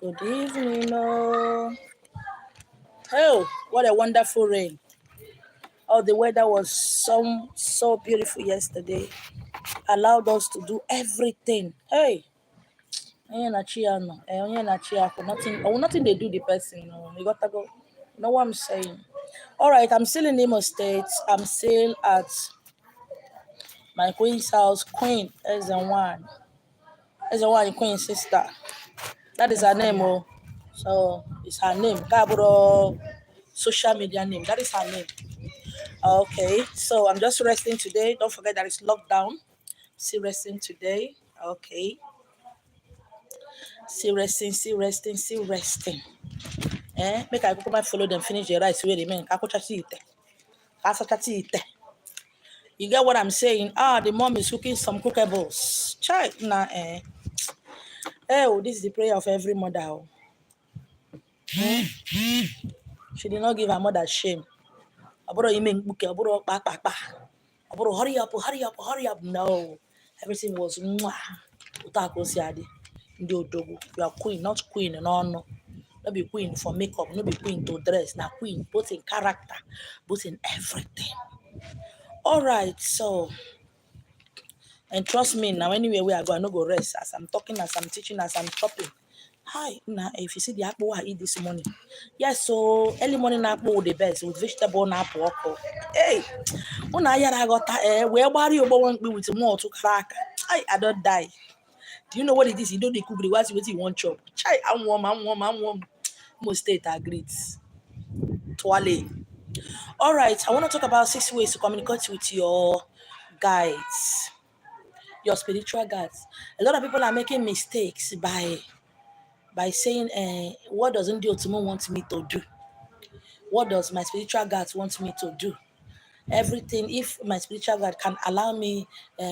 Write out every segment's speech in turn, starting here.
Good evening, oh. Oh, what a wonderful rain. Oh, the weather was so beautiful yesterday. Allowed us to do everything. Hey, nothing they do the person. You gotta go. You know what I'm saying? All right, I'm still in Imo State. I'm still at my queen's house, Queen Ezenwan. Ezenwan, Queen's sister. That is her name, oh. So it's her name. Kaburo social media name. That is her name. Okay, so I'm just resting today. Don't forget that it's lockdown. Still resting today. Okay. Still resting. Make I go follow them, finish the rice where they mean. You get what I'm saying? The mom is cooking some cookables. Child, nah, Oh, this is the prayer of every mother. Oh. She did not give her mother shame. Hurry up. No. Everything was mwah. You are queen, not queen and honor. Not be queen for makeup, not be queen to dress. Now queen, both in character, both in everything. All right, so and trust me, now anywhere where I go, I no go rest. As I'm talking, as I'm teaching, as I'm chopping. Hi, now if you see the apple I eat this morning, yes. So early morning apple the best with vegetable and apple. Hey, when I got where body you won't be with more to crack. I don't die. Do you know what it is? You don't cook the what you want chop. Chai, I'm warm. Most state agreed. Toilet. All right, I want to talk about 6 ways to communicate with your guides, your spiritual guides. A lot of people are making mistakes by saying, what does Ndi Otumo want me to do? What does my spiritual guides want me to do? Everything, if my spiritual guide can allow me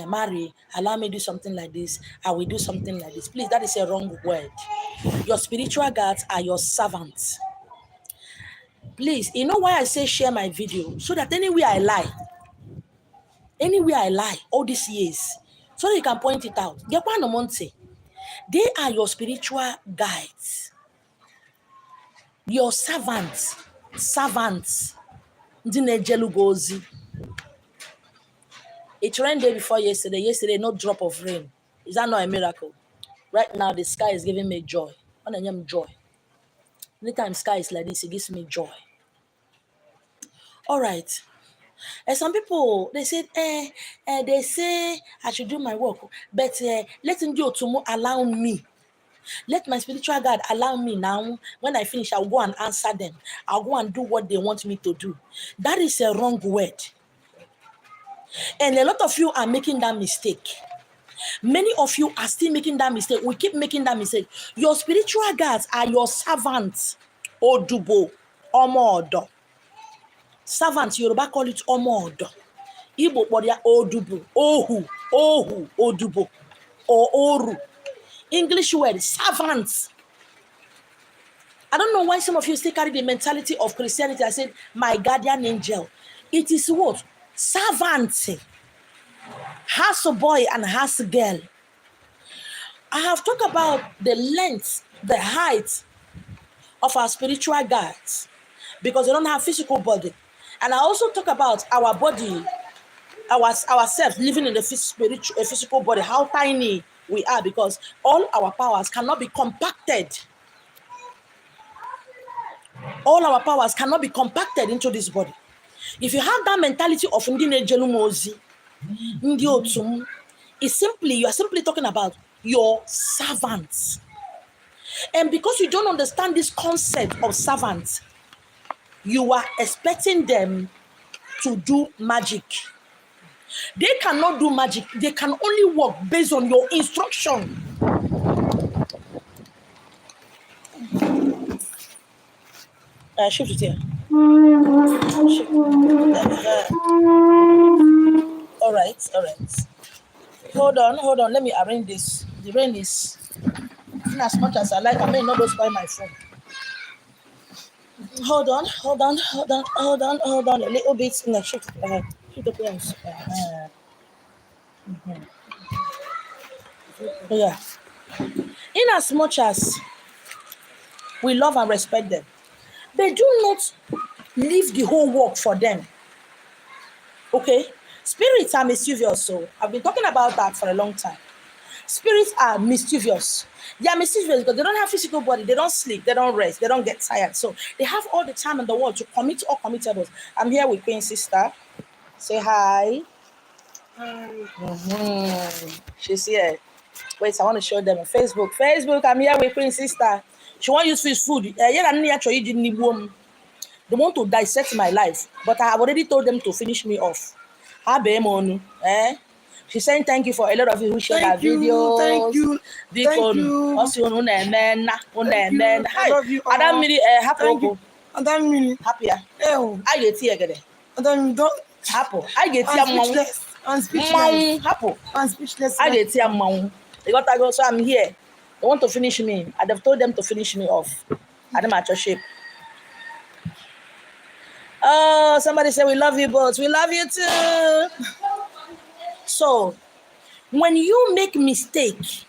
marry, allow me do something like this, I will do something like this. Please, that is a wrong word. Your spiritual guides are your servants. Please, you know why I say share my video? So that anywhere I lie all these years, so that you can point it out. They are your spiritual guides, your servants. It rained day before yesterday no drop of rain. Is that not a miracle? Right now the sky is giving me joy. Joy. Anytime sky is like this, it gives me joy. All right. And some people, they said, they say I should do my work, but let him do to allow me. Let my spiritual guide allow me now. When I finish, I'll go and answer them. I'll go and do what they want me to do. That is a wrong word. And a lot of you are making that mistake. Many of you are still making that mistake. We keep making that mistake. Your spiritual guides are your servants. Odubo, Omodo. Servants, Yoruba call it Omodo. Igbo Bodia Odubo, Ohu, Odubo, or Oru. English word, servants. I don't know why some of you still carry the mentality of Christianity. I said, my guardian angel. It is what? Servant. House boy and house girl. I have talked about the length, the height of our spiritual guides because they don't have physical body. And I also talk about our body, ourselves living in the physical body, how tiny we are because all our powers cannot be compacted. All our powers cannot be compacted into this body. If you have that mentality of Ndi Nejelumozi, Ndi Otum, you are simply talking about your servants. And because you don't understand this concept of servants, you are expecting them to do magic. They cannot do magic. They can only work based on your instruction. Shift it here. All right. Hold on. Let me arrange this. The rain is in as much as I like. I may not go spoil my phone. Hold on. A little bit. No, shift the place. Yeah. In as much as We love and respect them. They do not leave the whole work for them. Okay? Spirits are mischievous, so I've been talking about that for a long time. Spirits are mischievous. They are mischievous because they don't have physical body. They don't sleep. They don't rest. They don't get tired. So they have all the time in the world to commit all committables. I'm here with Queen Sister. Say hi. She's here. Wait, I want to show them on Facebook. Facebook, I'm here with Queen Sister. She won't use fish food. They want to dissect my life, but I have already told them to finish me off. She's saying thank you for a lot of you who shared our videos. Thank you. Thank you. I love you all. Adam Miri, happy. Adam Miri. Happier. I get here again. Adam, don't. Happy. I get here. I'm speechless. Happy. I'm speechless. I get here, mom. They got to go, so I'm here. They want to finish me. I've told them to finish me off. Adam at your shape. Oh, somebody say we love you both. We love you too. So, when you make mistake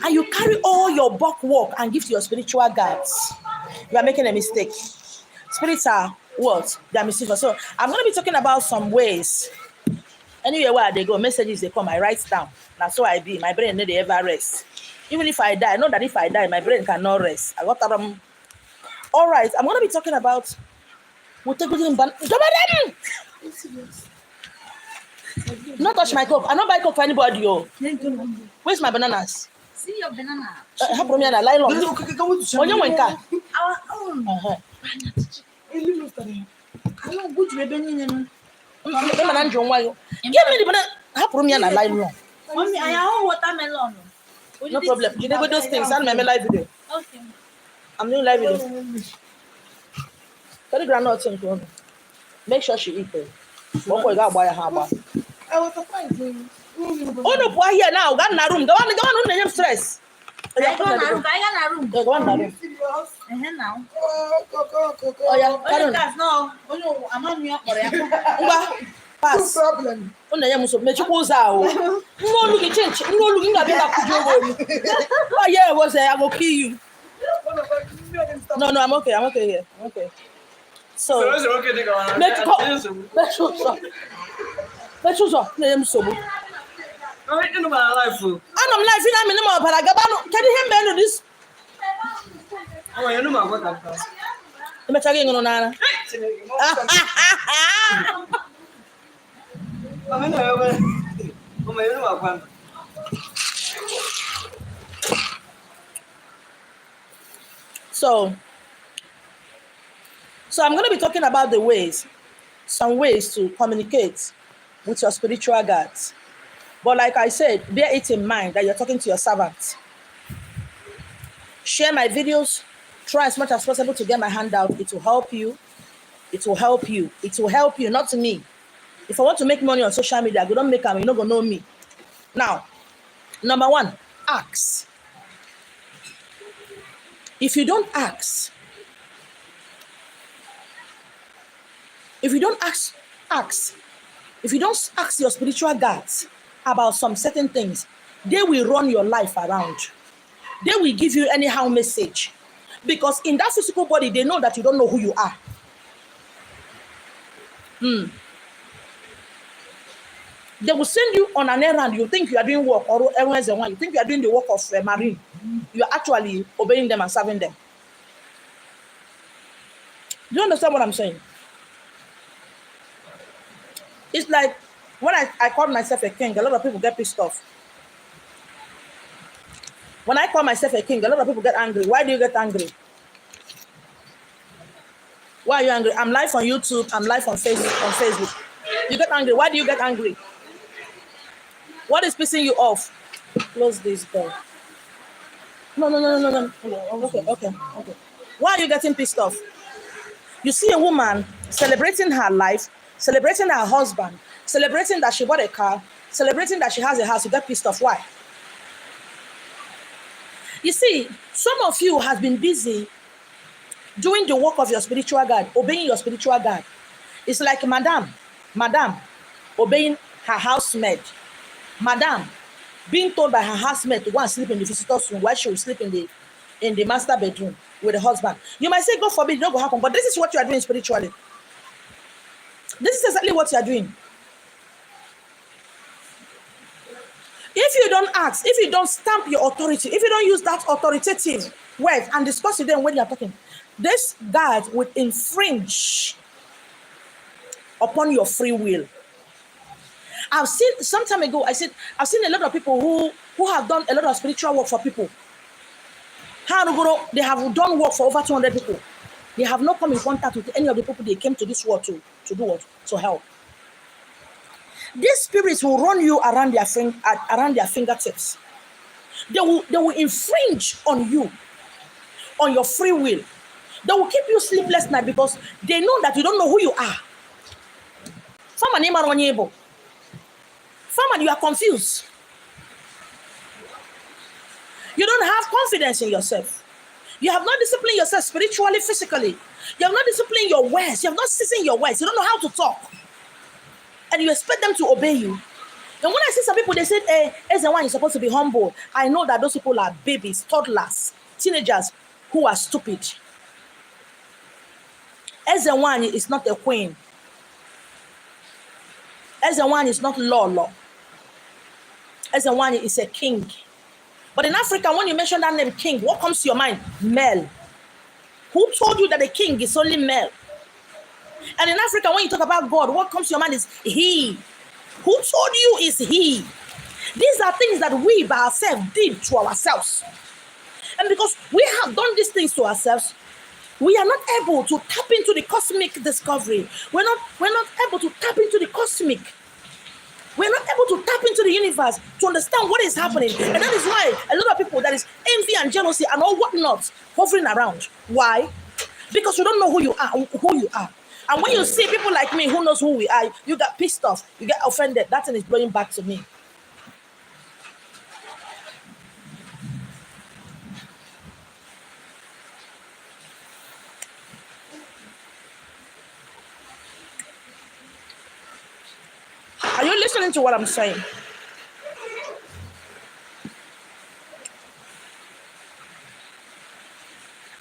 and you carry all your buck work and give to your spiritual guides, you are making a mistake. Spirits are what? They are mischievous. So, I'm going to be talking about some ways. Anywhere where they go, messages they come, I write down. That's so I be. My brain never ever rest. Even if I die, I know that if I die, my brain cannot rest. I got all right, I'm going to be talking about. Not touch my cup. I don't buy cup for anybody. Yo. Where's my bananas? See your banana. Have me on a line. On your one car. Our own. Give me the banana. Have me on a line. Mommy, I have watermelon. No problem. You never those things. I'm my live video. Okay. I'm doing live video. Tell the grandma make sure she eat it. What boy got buy a hammer? I was surprised. Oh no, boy here now. Got in a room. Go on, name stress. I got a room. Go on, room. Now. Oh yeah. No. Oh no, I'm on your pass. No problem. Oh no, you make you pose out. No look at change. No looking at that. Oh yeah, was there? I will kill you. No, I'm okay. I'm okay here. I'm okay. So, let's So I'm going to be talking about some ways to communicate with your spiritual guides. But like I said, bear it in mind that you're talking to your servant. Share my videos. Try as much as possible to get my handout. It will help you. It will help you. It will help you, not me. If I want to make money on social media, you don't make them, you're not going to know me. Now, number one, ask. If you don't ask, if you don't ask. If you don't ask your spiritual guides about some certain things, they will run your life around. They will give you anyhow message. Because in that physical body, they know that you don't know who you are. They will send you on an errand. You think you are doing work, or everyone's the one. You think you are doing the work of a marine. You are actually obeying them and serving them. Do you understand what I'm saying? It's like when I call myself a king, a lot of people get pissed off. When I call myself a king, a lot of people get angry. Why do you get angry? Why are you angry? I'm live on YouTube. I'm live on Facebook. You get angry. Why do you get angry? What is pissing you off? Close this door. No. Okay. Why are you getting pissed off? You see a woman celebrating her life, celebrating her husband, celebrating that she bought a car, celebrating that she has a house. You get pissed off. Why? You see, some of you have been busy doing the work of your spiritual guide, obeying your spiritual guide. It's like madam obeying her housemaid. Madam being told by her housemaid to go and sleep in the visitor's room while she will sleep in in the master bedroom with the husband. You might say, God forbid, it don't go happen, but this is what you are doing spiritually. This is exactly what you are doing. If you don't ask, if you don't stamp your authority, if you don't use that authoritative word and discuss with them when you are talking, this God would infringe upon your free will. I've seen some time ago, I've seen a lot of people who have done a lot of spiritual work for people. They have done work for over 200 people. They have not come in contact with any of the people they came to this world to do what? To help. These spirits will run you around their fingertips. They will infringe on you, on your free will. They will keep you sleepless night because they know that you don't know who you are. Farmer, you are confused. You don't have confidence in yourself. You have not disciplined yourself spiritually, physically. You have not disciplined your words. You have not seasoned your words. You don't know how to talk. And you expect them to obey you. And when I see some people, they say, hey, as the one you're supposed to be humble. I know that those people are babies, toddlers, teenagers who are stupid. As the one is not a queen. As the one is not law. As the one is a king. But in Africa, when you mention that name, king, what comes to your mind? Male. Who told you that the king is only male? And in Africa, when you talk about God, what comes to your mind is he. Who told you is he? These are things that we by ourselves did to ourselves. And because we have done these things to ourselves, we are not able to tap into the cosmic discovery. We're not able to tap into the cosmic. We're not able to tap into the universe to understand what is happening. And that is why a lot of people, that is envy and jealousy and all whatnot hovering around. Why? Because you don't know who you are. And when you see people like me who knows who we are, you get pissed off, you get offended. That thing is blowing back to me. Are you listening to what I'm saying?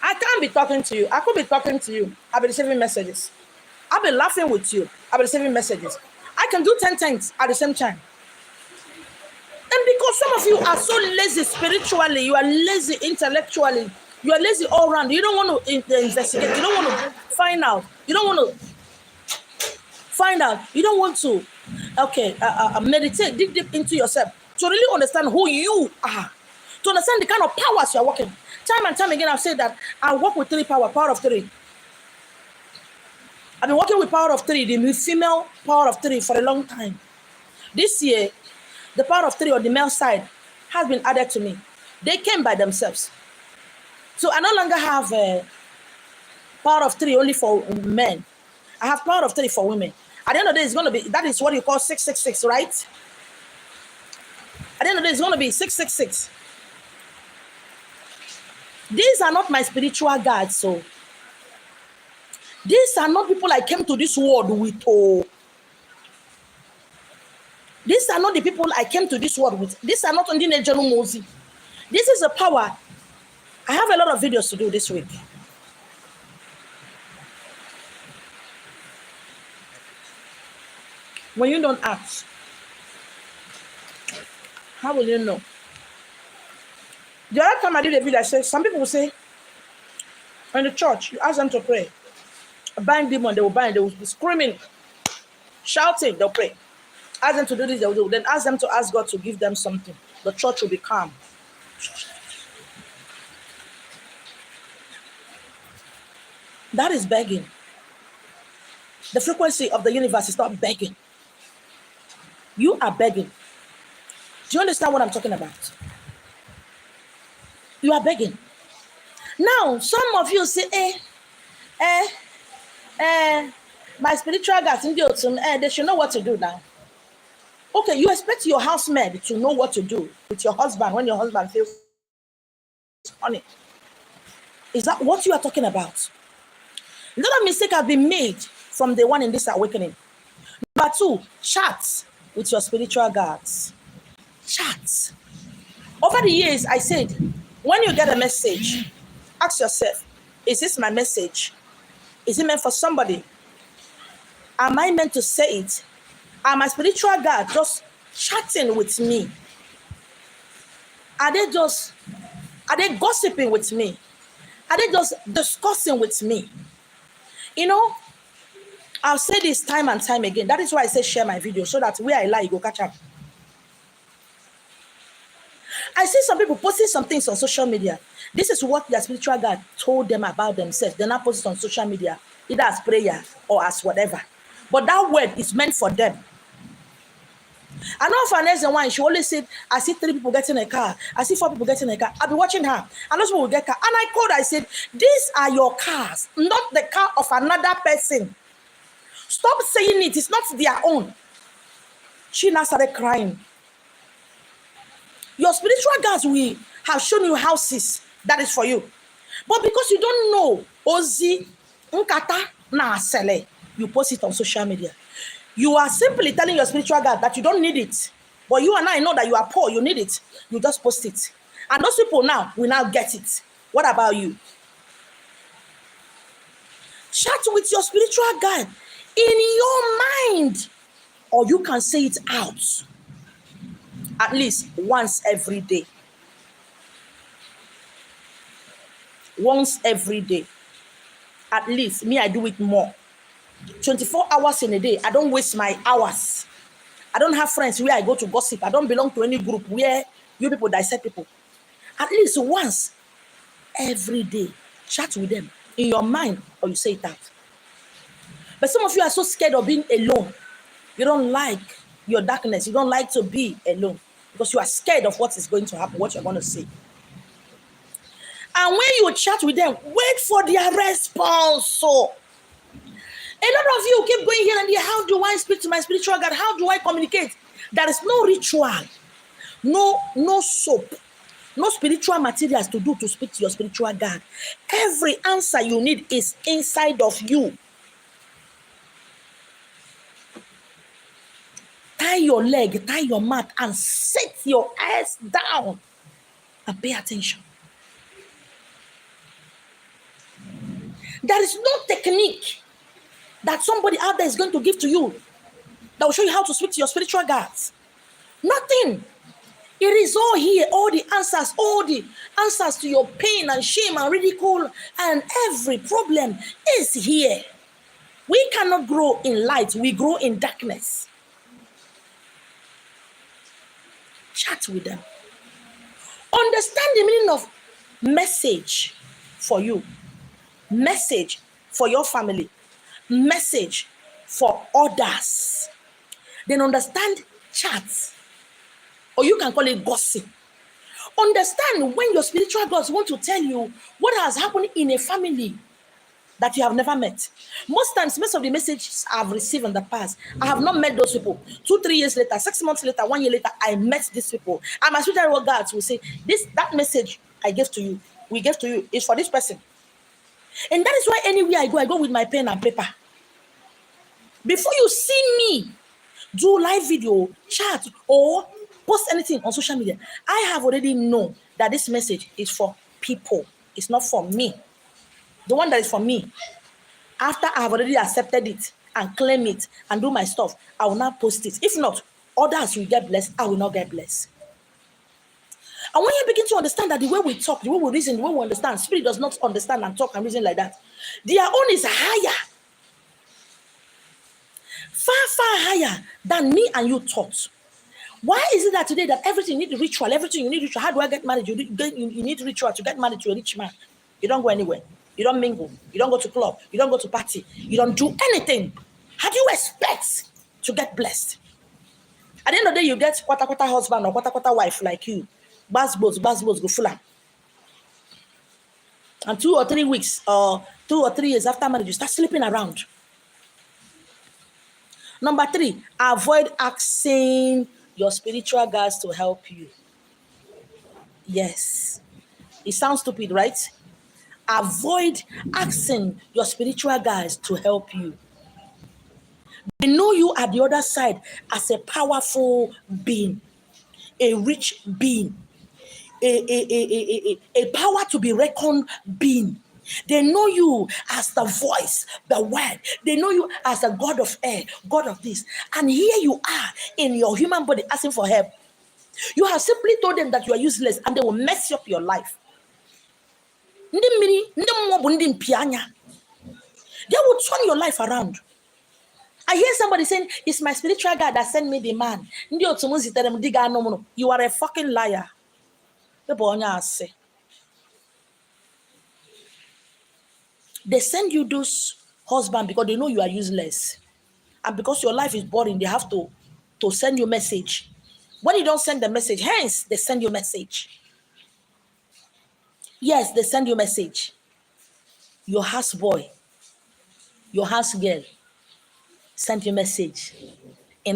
I can't be talking to you. I could be talking to you. I'll be receiving messages. I'll be laughing with you. I'll be receiving messages. I can do 10 things at the same time. And because some of you are so lazy spiritually, you are lazy intellectually, you are lazy all around. You don't want to investigate. You don't want to find out. You don't want to find out. You don't want to, meditate, dig deep into yourself to really understand who you are, to understand the kind of powers you are working. Time and time again, I've said that I work with power of three. I've been working with power of three, the female power of three, for a long time. This year, the power of three on the male side has been added to me. They came by themselves. So I no longer have a power of three only for men. I have power of three for women. At the end of the day, it's going to be, that is what you call 666, right? At the end of the day, it's going to be 666. These are not my spiritual guides, so these are not people I came to this world with. Oh, these are not the people I came to this world with. These are not only General Mosi. This is a power. I have a lot of videos to do this week. When you don't ask, how will you know? The other time I did a video, I said, some people will say, in the church, you ask them to pray. A bind demon, they will bind, they will be screaming, shouting, they'll pray. Ask them to do this, they will do. Then ask them to ask God to give them something. The church will be calm. That is begging. The frequency of the universe is not begging. You are begging. Do you understand what I'm talking about? You are begging. Now, some of you say, my spiritual guys, they should know what to do now. Okay, you expect your housemaid to know what to do with your husband when your husband feels honey. Is that what you are talking about? A lot of mistakes have been made from the one in this awakening. Number 2, chat with your spiritual guides. Chat. Over the years, I said, When you get a message, ask yourself, is this my message? Is it meant for somebody? Am I meant to say it? Are my spiritual guide just chatting with me? Are they gossiping with me? Are they just discussing with me? You know, I'll say this time and time again. That is why I say share my video, so that where I lie, you go catch up. I see some people posting some things on social media. This is what their spiritual guide told them about themselves. They're not posting on social media, either as prayer or as whatever. But that word is meant for them. I know for Vanessa one, she always said, I see 3 people getting a car. I see 4 people getting a car. I'll be watching her. And those people will get car. And I called, I said, these are your cars, not the car of another person. Stop saying it. It's not their own. She now started crying. Your spiritual guides will have shown you houses that is for you. But because you don't know, Ozi, Nkata, na Sele, you post it on social media. You are simply telling your spiritual guide that you don't need it. But you and I know that you are poor, you need it. You just post it. And those people now will now get it. What about you? Chat with your spiritual guide in your mind. Or you can say it out. At least once every day. Once every day. At least, me, I do it more. 24 hours in a day. I don't waste my hours. I don't have friends where I go to gossip. I don't belong to any group where you people dissect people. At least once every day, chat with them in your mind, or you say it out. But some of you are so scared of being alone. You don't like your darkness. You don't like to be alone because you are scared of what is going to happen, what you're going to say. And when you chat with them, wait for their response. So, a lot of you keep going here and there. How do I speak to my spiritual God? How do I communicate? There is no ritual, no soap, no spiritual materials to do to speak to your spiritual God. Every answer you need is inside of you. Tie your leg, tie your mat, and sit your ass down and pay attention. There is no technique that somebody out there is going to give to you that will show you how to speak to your spiritual guides. Nothing. It is all here, all the answers to your pain and shame and ridicule and every problem is here. We cannot grow in light, we grow in darkness. Chat with them. Understand the meaning of message for you, message for your family, message for others. Then understand chats, or you can call it gossip. Understand when your spiritual gods want to tell you what has happened in a family that you have never met. Most times, most of the messages I've received in the past, I have not met those people. 2-3 years later, 6 months later, 1 year later, I met these people. And my spiritual guides will say, that message I gave to you, we gave to you, is for this person. And that is why anywhere I go with my pen and paper. Before you see me do live video, chat, or post anything on social media, I have already known that this message is for people. It's not for me. The one that is for me, after I have already accepted it and claim it and do my stuff, I will not post it. If not, others will get blessed. I will not get blessed. And when you begin to understand that the way we talk, the way we reason, the way we understand, spirit does not understand and talk and reason like that. Their own is higher. Far, far higher than me and you thought. Why is it that today that everything you need ritual, everything you need ritual? How do I get married? You need ritual to get married to a rich man. You don't go anywhere. You don't mingle. You don't go to club. You don't go to party. You don't do anything. How do you expect to get blessed? At the end of the day, you get quarter husband or quarter wife like you. Bass-boats, go full on. And 2 or 3 weeks or 2 or 3 years after marriage, you start sleeping around. Number 3, avoid asking your spiritual guides to help you. Yes. It sounds stupid, right? Avoid asking your spiritual guides to help you. They know you at the other side as a powerful being, a rich being, a power to be reckoned being. They know you as the voice, the word. They know you as a God of air, God of this. And here you are in your human body asking for help. You have simply told them that you are useless and they will mess up your life. They will turn your life around. I hear somebody saying, it's my spiritual God that sent me the man. You are a fucking liar. They send you those husbands because they know you are useless. And because your life is boring, they have to send you message. When you don't send the message, hence they send you message. Yes, they send you message. Your house boy, your house girl sent you message. Do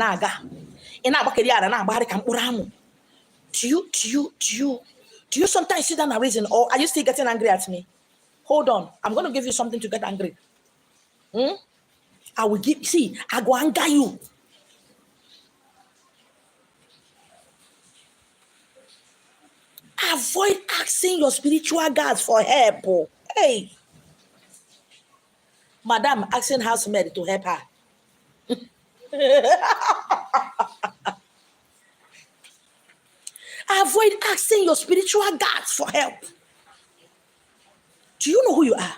you sometimes sit down and reason, or are you still getting angry at me? Hold on, I'm going to give you something to get angry. I will give, see, I go anger you. Avoid asking your spiritual guards for help. Oh. Hey, madam, asking housemaid to help her. Avoid asking your spiritual guards for help. Do you know who you are?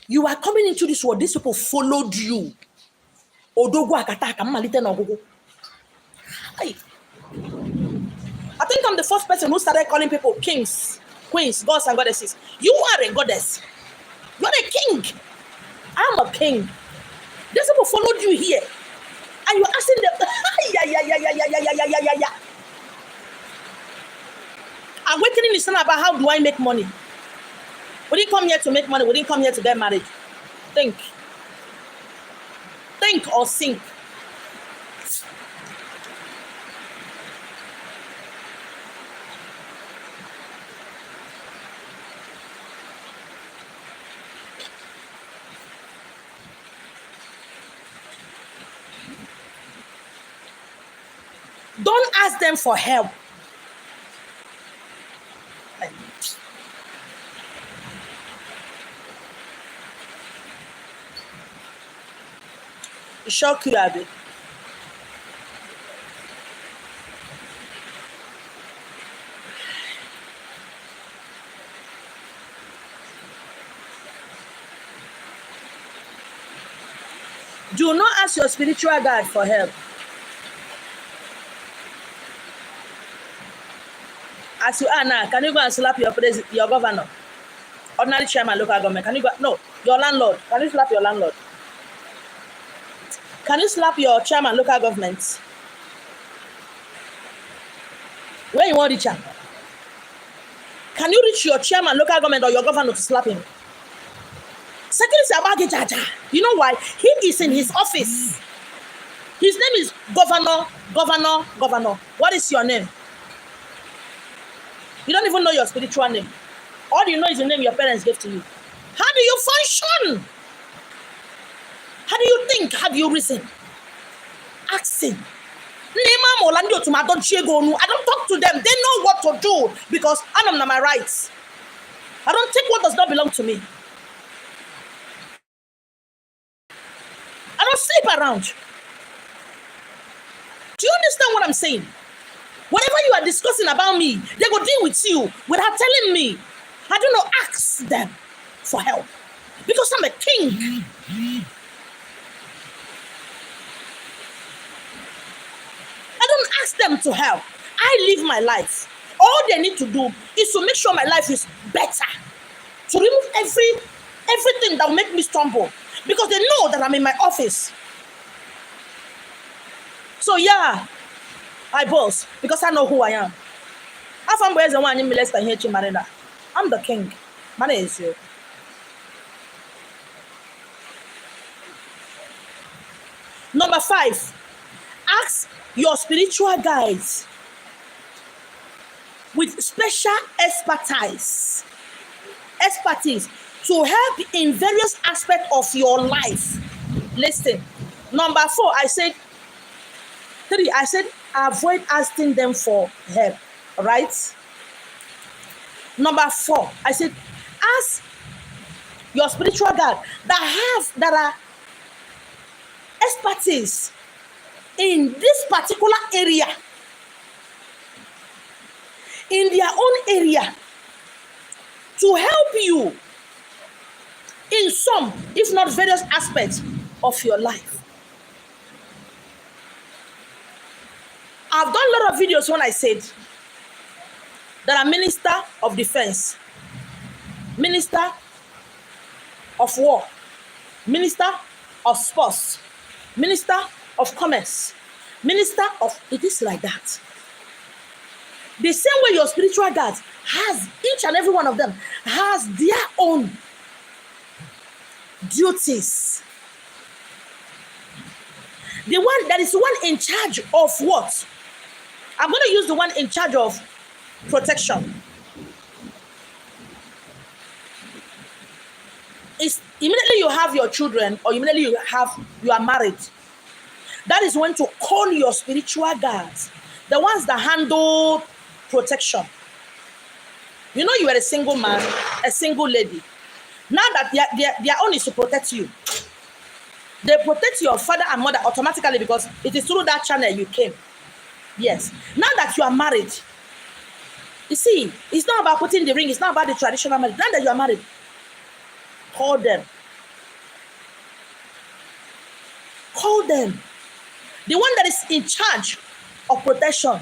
You are coming into this world. These people followed you. Hey. I think I'm the first person who started calling people kings, queens, gods, and goddesses. You are a goddess. You're a king. I'm a king. These people followed you here. And you're asking them, yeah. Awakening is not about how do I make money. We didn't come here to make money. We didn't come here to get married. Think. Think or sink. Don't ask them for help. Shock you, Abby. Do not ask your spiritual guide for help. As you are now, can you go and slap your governor? Ordinary chairman, local government. Can you go? No, your landlord. Can you slap your landlord? Can you slap your chairman, local government? Where you want to reach him? Can you reach your chairman, local government, or your governor to slap him? Secondly, Jaja. You know why? He is in his office. His name is Governor. What is your name? You don't even know your spiritual name. All you know is the name your parents gave to you. How do you function? How do you think? How do you reason? Asking. I don't talk to them. They know what to do because I am my rights. I don't take what does not belong to me. I don't sleep around. Do you understand what I'm saying? Whatever you are discussing about me, they will deal with you without telling me. I do not ask them for help because I'm a king. I don't ask them to help. I live my life. All they need to do is to make sure my life is better. To remove everything that will make me stumble. Because they know that I'm in my office. So yeah, I boss because I know who I am. I'm the king. My name is you. Number 5, ask your spiritual guides with special expertise to help in various aspects of your life. Listen. Number 4, I said avoid asking them for help. Right? Number 4, I said, ask your spiritual guide that are expertise in this particular area, in their own area, to help you in some, if not various aspects of your life. I've done a lot of videos when I said there are minister of defense, minister of war, minister of sports, minister of commerce, minister of, it is like that. The same way your spiritual guides has, each and every one of them has their own duties. The one that is the one in charge of what? I'm going to use the one in charge of protection. It's immediately you have your children, or immediately you are married. That is when to call your spiritual guards, the ones that handle protection. You know, you are a single man, a single lady. Now that their own is to protect you. They protect your father and mother automatically because it is through that channel you came. Yes. Now that you are married, you see, it's not about putting the ring. It's not about the traditional marriage. Now that you are married, call them. Call them. The one that is in charge of protection.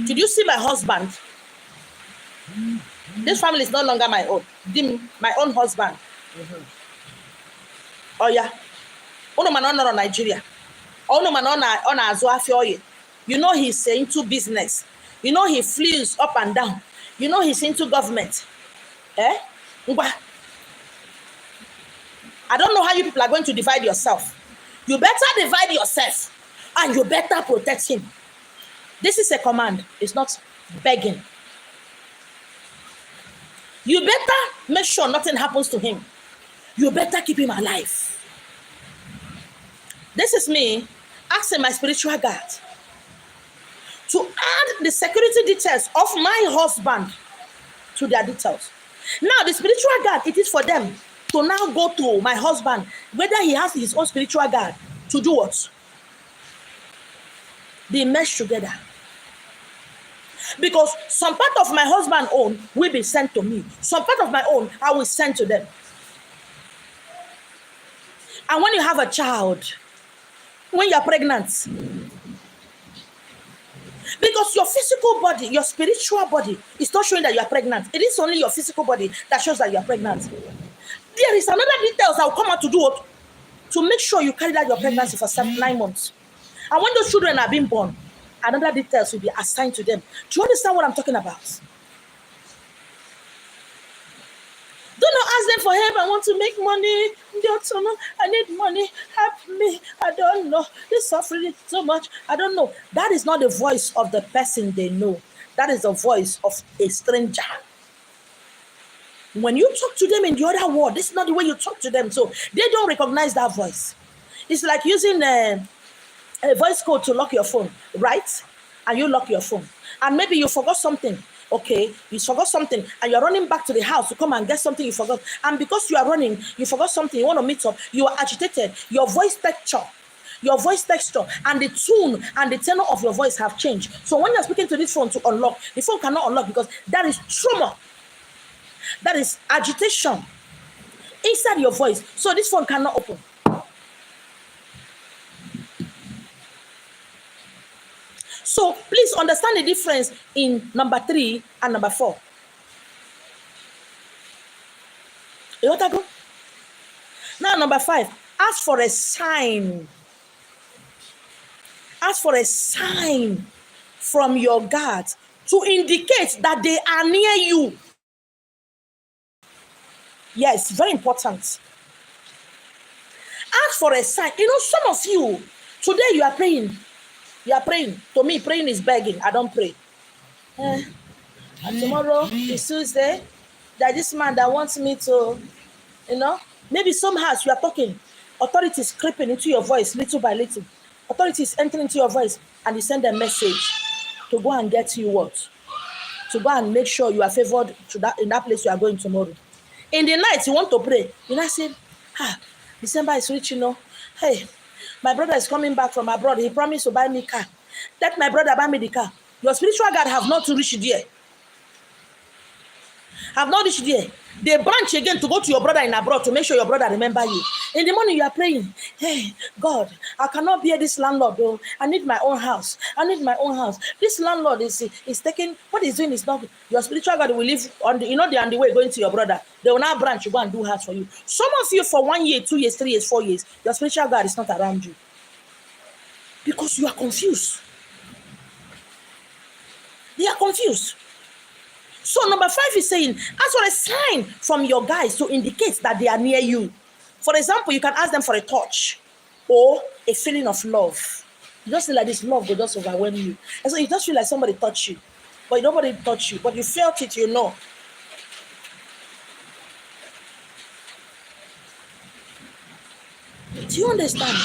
Did you see my husband? This family is no longer my own. My own husband. Oh yeah. Ono man on Nigeria. Ono man on Azuafioye. You know he's into business. You know he flees up and down. You know he's into government. Eh? I don't know how you people are going to divide yourself. You better divide yourself and you better protect him. This is a command. It's not begging. You better make sure nothing happens to him. You better keep him alive. This is me asking my spiritual guide to add the security details of my husband to their details. Now, the spiritual guard, it is for them to now go to my husband, whether he has his own spiritual guard, to do what? They mesh together. Because some part of my husband's own will be sent to me. Some part of my own, I will send to them. And when you have a child, when you're pregnant, because your physical body, your spiritual body is not showing that you are pregnant. It is only your physical body that shows that you are pregnant. There is another details that will come out to do what? To make sure you carry out your pregnancy for 9 months. And when those children are being born, another details will be assigned to them. Do you understand what I'm talking about? Do not ask them for help. I want to make money. I need money. Help me. I don't know. They're suffering so much. I don't know. That is not the voice of the person they know. That is the voice of a stranger. When you talk to them in the other world, this is not the way you talk to them. So they don't recognize that voice. It's like using a voice code to lock your phone, right? And you lock your phone. And maybe you forgot something. Okay, you forgot something and you're running back to the house to come and get something you forgot. And because you are running, you forgot something, you want to meet up, you are agitated. Your voice texture and the tune and the tenor of your voice have changed. So when you're speaking to this phone to unlock, the phone cannot unlock because that is trauma. That is agitation inside your voice. So this phone cannot open. So please understand the difference in number 3 and number 4. You want to go? Now number 5, ask for a sign. Ask for a sign from your guards to indicate that they are near you. Yes, very important. Ask for a sign. You know, some of you, today you are praying. You are praying. To me, praying is begging. I don't pray. And tomorrow is Tuesday. That this man that wants me to, maybe somehow you are talking. Authority is creeping into your voice little by little. Authority is entering into your voice and you send a message. to go and get you what? To go and make sure you are favored to that in that place you are going tomorrow. In the night, you want to pray. You now say, December is reaching, Hey, my brother is coming back from abroad. He promised to buy me car. Let my brother buy me the car. Your spiritual God have not reached there. Have not reached there. They branch again to go to your brother in abroad to make sure your brother remember you. In the morning you are praying, hey, God, I cannot bear this landlord though. I need my own house. I need my own house. This landlord is taking, what he's doing is not, your spiritual God will live on the, they're on the way going to your brother. They will now branch, you go and do house for you. Some of you for 1 year, 2 years, 3 years, 4 years, your spiritual God is not around you. Because you are confused. They are confused. So number 5 is saying, ask for a sign from your guys to indicate that they are near you. For example, you can ask them for a touch or a feeling of love. You just feel like this love will just overwhelm you. And so you just feel like somebody touched you. But nobody touched you. But you felt it, you know. Do you understand?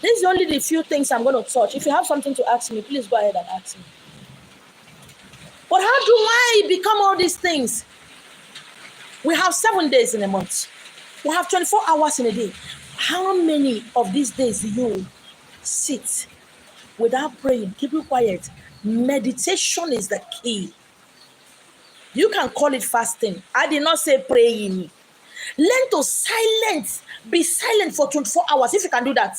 This is only the few things I'm going to touch. If you have something to ask me, please go ahead and ask me. But how do I become all these things? We have 7 days in a month. We have 24 hours in a day. How many of these days do you sit without praying? Keep it quiet. Meditation is the key. You can call it fasting. I did not say praying. Learn to silence. Be silent for 24 hours if you can do that.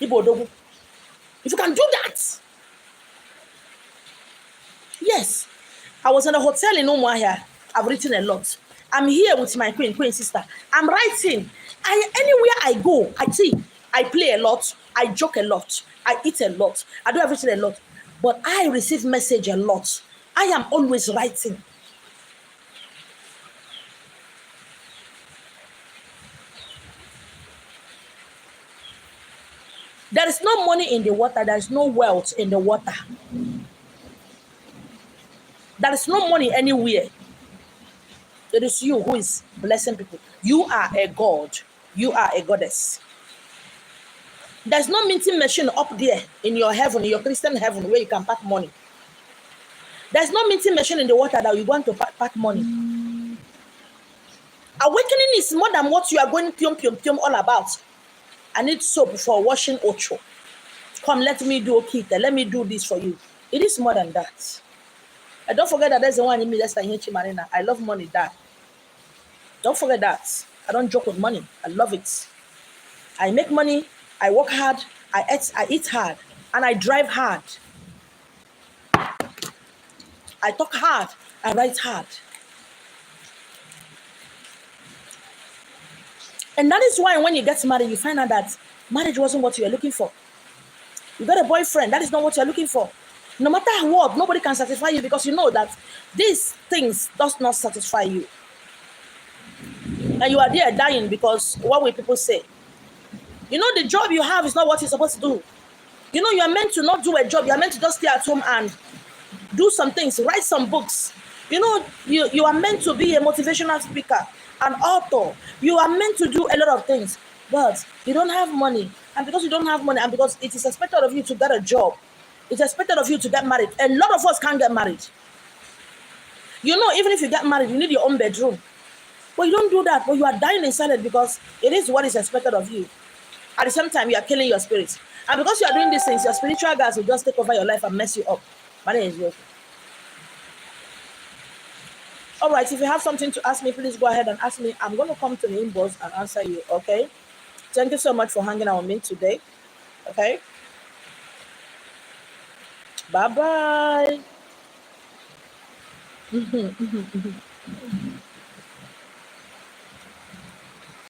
If you can do that. Yes. I was in a hotel in Umuahia. I've written a lot. I'm here with my queen sister. I'm writing. Anywhere I go, I play a lot. I joke a lot. I eat a lot. I do everything a lot. But I receive message a lot. I am always writing. There is no money in the water. There is no wealth in the water. There is no money anywhere. It is you who is blessing people. You are a god. You are a goddess. There's no minting machine up there in your heaven, in your Christian heaven, where you can pack money. There's no minting machine in the water that you want to pack money. Awakening is more than what you are going pium all about. I need soap for washing ocho. Come, let me do okita. Let me do this for you. It is more than that. And don't forget that there's the one in me that's like Marina. I love money, Dad. Don't forget that. I don't joke with money. I love it. I make money. I work hard. I eat hard. And I drive hard. I talk hard. I write hard. And that is why when you get married, you find out that marriage wasn't what you were looking for. You got a boyfriend. That is not what you're looking for. No matter what, nobody can satisfy you because you know that these things does not satisfy you. And you are there dying because what will people say? You know, the job you have is not what you're supposed to do. You know, you are meant to not do a job. You are meant to just stay at home and do some things, write some books. You know, you are meant to be a motivational speaker, an author. You are meant to do a lot of things, but you don't have money. And because you don't have money, and because it is expected of you to get a job, it's expected of you to get married. A lot of us can't get married. You know, even if you get married, you need your own bedroom. But you don't do that. But you are dying in silence because it is what is expected of you. At the same time, you are killing your spirit. And because you are doing these things, your spiritual guys will just take over your life and mess you up. My name is Yoke. All right, if you have something to ask me, please go ahead and ask me. I'm going to come to the inbox and answer you, okay? Thank you so much for hanging out with me today, okay? Bye-bye.